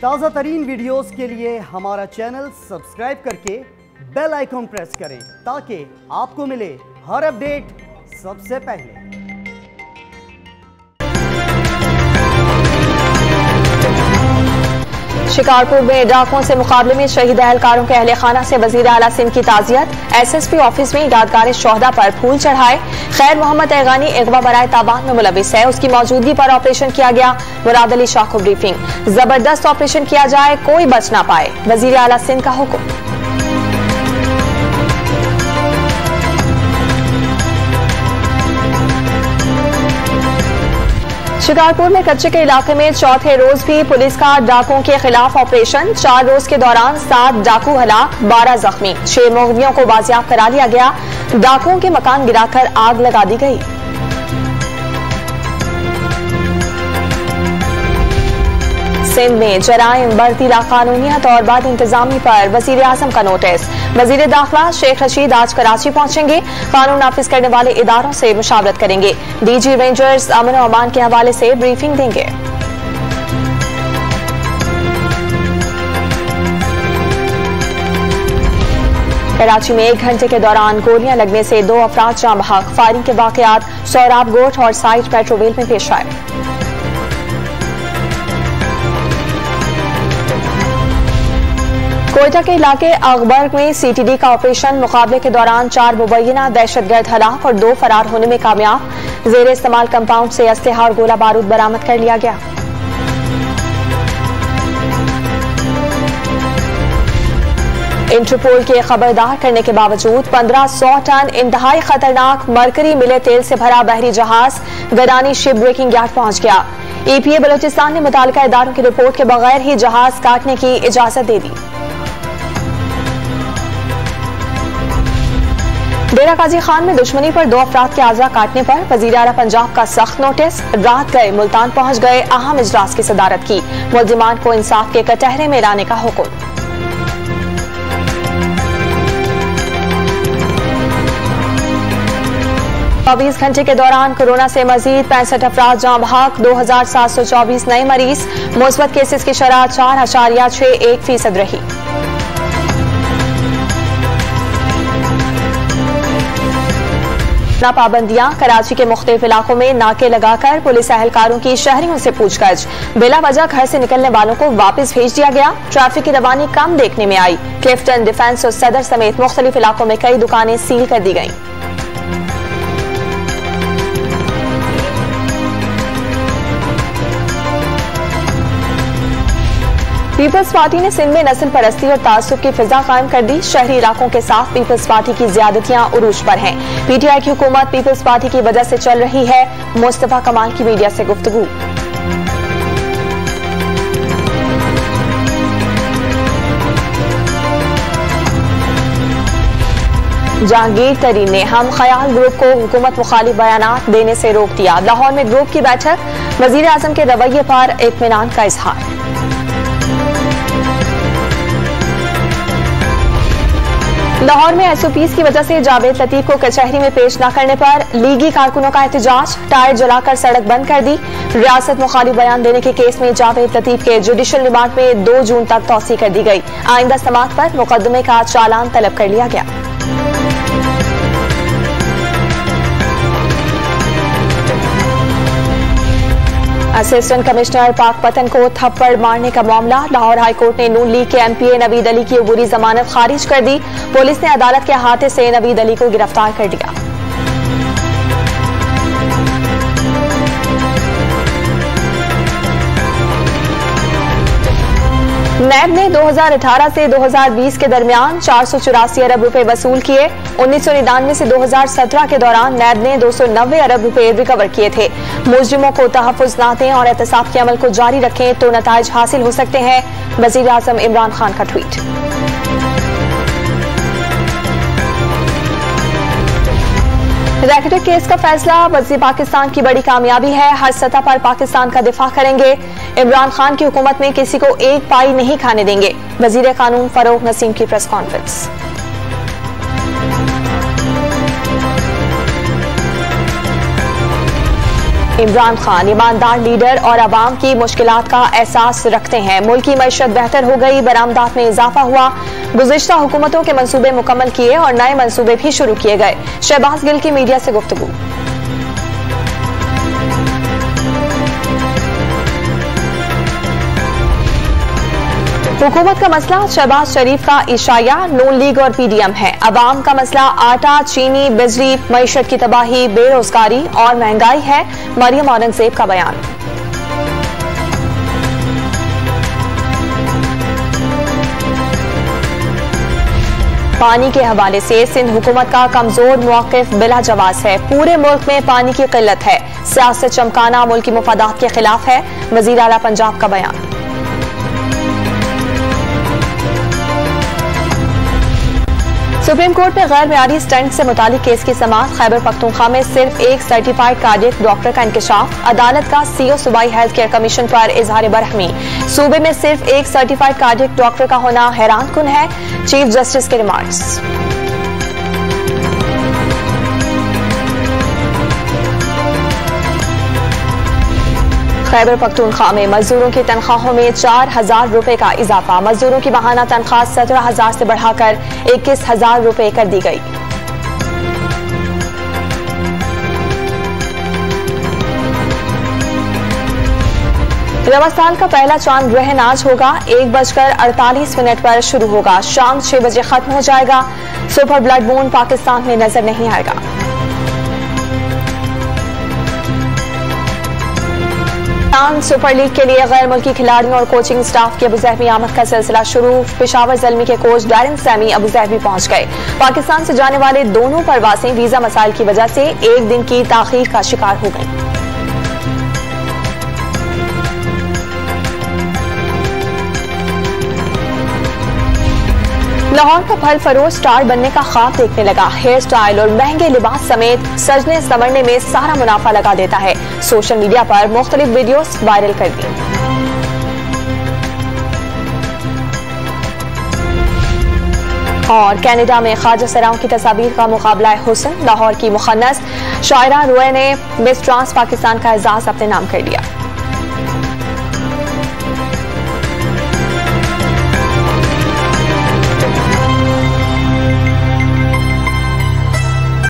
ताज़ा तरीन वीडियोस के लिए हमारा चैनल सब्सक्राइब करके बेल आइकॉन प्रेस करें ताकि आपको मिले हर अपडेट सबसे पहले। शिकारपुर में डाकुओं से मुकाबले में शहीद एहलकारों के अहले खाना से वजीर आला सिंध की ताजियत। एसएसपी ऑफिस में यादगार शोहदा पर फूल चढ़ाए। खैर मोहम्मद ऐगानी अगवा बराए ताबान में मुलविस है, उसकी मौजूदगी पर ऑपरेशन किया गया। मुराद अली शाह को ब्रीफिंग, जबरदस्त ऑपरेशन किया जाए, कोई बच ना पाए, वजीर आला सिंध का हुक्म। शिकारपुर में कच्चे के इलाके में चौथे रोज भी पुलिस का डाकुओं के खिलाफ ऑपरेशन। 4 रोज के दौरान 7 डाकू हलाक, 12 जख्मी। 6 मुग़वियों को बाजियाब करा लिया गया। डाकुओं के मकान गिराकर आग लगा दी गई। सिंध में जराइम, बढ़ती लाकानूनियत और बद इंतजामी पर वजीर आजम का नोटिस। वजीर दाखिला शेख रशीद आज कराची पहुंचेंगे। कानून नाफिज करने वाले इदारों से मुशावरत करेंगे। डीजी रेंजर्स अमन और अमान के हवाले से ब्रीफिंग देंगे। कराची में 1 घंटे के दौरान गोलियां लगने से 2 अफराद जाँ बहक। फायरिंग के वाकयात सोहराब गोट और साइड मेट्रोवेल में पेश आए। कोयटा के इलाके अकबर्ग में सीटीडी का ऑपरेशन। मुकाबले के दौरान 4 मुबैना दहशतगर्द हलाक और 2 फरार होने में कामयाब। जेर इस्तेमाल कंपाउंड से असलहा और गोला बारूद बरामद कर लिया गया। इंटरपोल के खबरदार करने के बावजूद 1500 टन इंतहाई खतरनाक मरकरी मिले तेल से भरा बहरी जहाज गदानी शिप ब्रेकिंग यार्ड पहुंच गया। ईपीए बलोचिस्तान ने मुतालिका इदारों की रिपोर्ट के बगैर ही जहाज काटने की इजाजत दे दी। डेरा काजी खान में दुश्मनी पर 2 अफराद के आज़ा काटने पर वजीर आला पंजाब का सख्त नोटिस। रात गए मुल्तान पहुंच गए, अहम इजलास की सदारत की। मुल्जिमान को इंसाफ के कटहरे में लाने का हुक्म। चौबीस घंटे के दौरान कोरोना से मजीद 65 अफराद जाँ बहक। 2724 नए मरीज। मुस्बत केसेस की शरह 4.61% रही। पाबंदियां। कराची के मुख्तलिफ इलाकों में नाके लगाकर पुलिस एहलकारों की शहरियों से पूछताछ। बिला वजह घर से निकलने वालों को वापस भेज दिया गया। ट्रैफिक की रवानी कम देखने में आई। क्लिफ्टन, डिफेंस और सदर समेत मुख्तलिफ इलाकों में कई दुकानें सील कर दी गईं। पीपल्स पार्टी ने सिंध में नस्ल परस्ती और तासुब की फिजा कायम कर दी। शहरी इलाकों के साथ पीपल्स पार्टी की ज्यादतियां उरूज पर हैं। पीटीआई की हुकूमत पीपल्स पार्टी की वजह से चल रही है। मुस्तफा कमाल की मीडिया से गुफ्तगू। जहांगीर तरीन ने हम ख्याल ग्रुप को हुकूमत मुखालिफ बयानात देने से रोक दिया। लाहौर में ग्रुप की बैठक। वजीर आजम के रवैये पर इत्मीनान का इजहार। लाहौर में एसओपीज की वजह से जावेद लतीफ को कचहरी में पेश न करने पर लीगी कारकुनों का एहतजाज। टायर जलाकर सड़क बंद कर दी। रियासत मुखालिफ बयान देने के केस में जावेद लतीफ के जुडिशल रिमांड में 2 जून तक तौसी कर दी गई। आइंदा समाअत पर मुकदमे का चालान तलब कर लिया गया। असिस्टेंट कमिश्नर पाकपतन को थप्पड़ मारने का मामला। लाहौर हाईकोर्ट ने नून लीग के एमपीए नवीद अली की अबूरी जमानत खारिज कर दी। पुलिस ने अदालत के अहाते से नवीद अली को गिरफ्तार कर लिया। नैब ने 2018 से 2020 के दरमियान 484 अरब रुपए वसूल किए। 1999 से 2017 के दौरान नैब ने 290 अरब रुपए रिकवर किए थे। मुजरिमों को तहफ्फुज ना दें और एहतसाब के अमल को जारी रखें तो नताइज हासिल हो सकते हैं। वजीर आजम इमरान खान का ट्वीट। रैकेट केस का फैसला वज़ीर पाकिस्तान की बड़ी कामयाबी है। हर सतह पर पाकिस्तान का दिफा करेंगे। इमरान खान की हुकूमत में किसी को एक पाई नहीं खाने देंगे। वजीर कानून फरोग नसीम की प्रेस कॉन्फ्रेंस। इमरान खान ईमानदार लीडर और आवाम की मुश्किलात का एहसास रखते हैं। मुल्की मईशत बेहतर हो गई, बरामदात में इजाफा हुआ। गुज़िश्ता हुकूमतों के मंसूबे मुकम्मल किए और नए मंसूबे भी शुरू किए गए। शहबाज गिल की मीडिया से गुफ्तगू। हुकूमत का मसला शहबाज शरीफ का इशाया नून लीग और पीडीएम है। अवाम का मसला आटा, चीनी, बिजली, मईशत की तबाही, बेरोजगारी और महंगाई है। मरियम औरंगजेब का बयान। पानी के हवाले से सिंध हुकूमत का कमजोर मौक़िफ़ बिला जवाज़ है। पूरे मुल्क में पानी की किल्लत है। सियासत चमकाना मुल्की मुफादात के खिलाफ है। वज़ीर आला पंजाब का बयान। सुप्रीम कोर्ट में गैर मियारी स्टंट से मुतालिक केस की समाअत। खैबर पख्तूनख्वा में सिर्फ एक सर्टिफाइड कार्डियक डॉक्टर का इंकशाफ। अदालत का सीओ सूबाई हेल्थ केयर कमीशन पर इजहार बरहमी। सूबे में सिर्फ एक सर्टिफाइड कार्डियक डॉक्टर का होना हैरान कुन है। चीफ जस्टिस के रिमार्क्स। खैबर पख्तूनख्वा में मजदूरों की तनख्वाहों में 4,000 रुपए का इजाफा। मजदूरों की माहाना तनख्वाह 17,000 से बढ़ाकर 21,000 रुपए कर दी गई। रवा साल का पहला चांद ग्रहण आज होगा। 1:48 पर शुरू होगा। शाम 6 बजे खत्म हो जाएगा। सुपर ब्लड मून पाकिस्तान में नजर नहीं आएगा। सुपर लीग के लिए गैर मुल्की खिलाड़ियों और कोचिंग स्टाफ की अबुज़हबी आमद का सिलसिला शुरू। पेशावर ज़ल्मी के कोच डैरन सैमी अबुज़हबी पहुंच गए। पाकिस्तान से जाने वाले दोनों परवासें वीजा मसाइल की वजह से एक दिन की ताखीर का शिकार हो गई। लाहौर का फल फरोश स्टार बनने का ख्वाब देखने लगा। हेयर स्टाइल और महंगे लिबास समेत सजने संवरने में सारा मुनाफा लगा देता है। सोशल मीडिया पर मुख्तलिफ वीडियोस वायरल कर दी। और कनाडा में ख्वाजा सराओं की तस्वीर का मुकाबला हुस्न। लाहौर की मुखन्नस शायरा रुए ने मिस ट्रांस पाकिस्तान का एजाज अपने नाम कर लिया।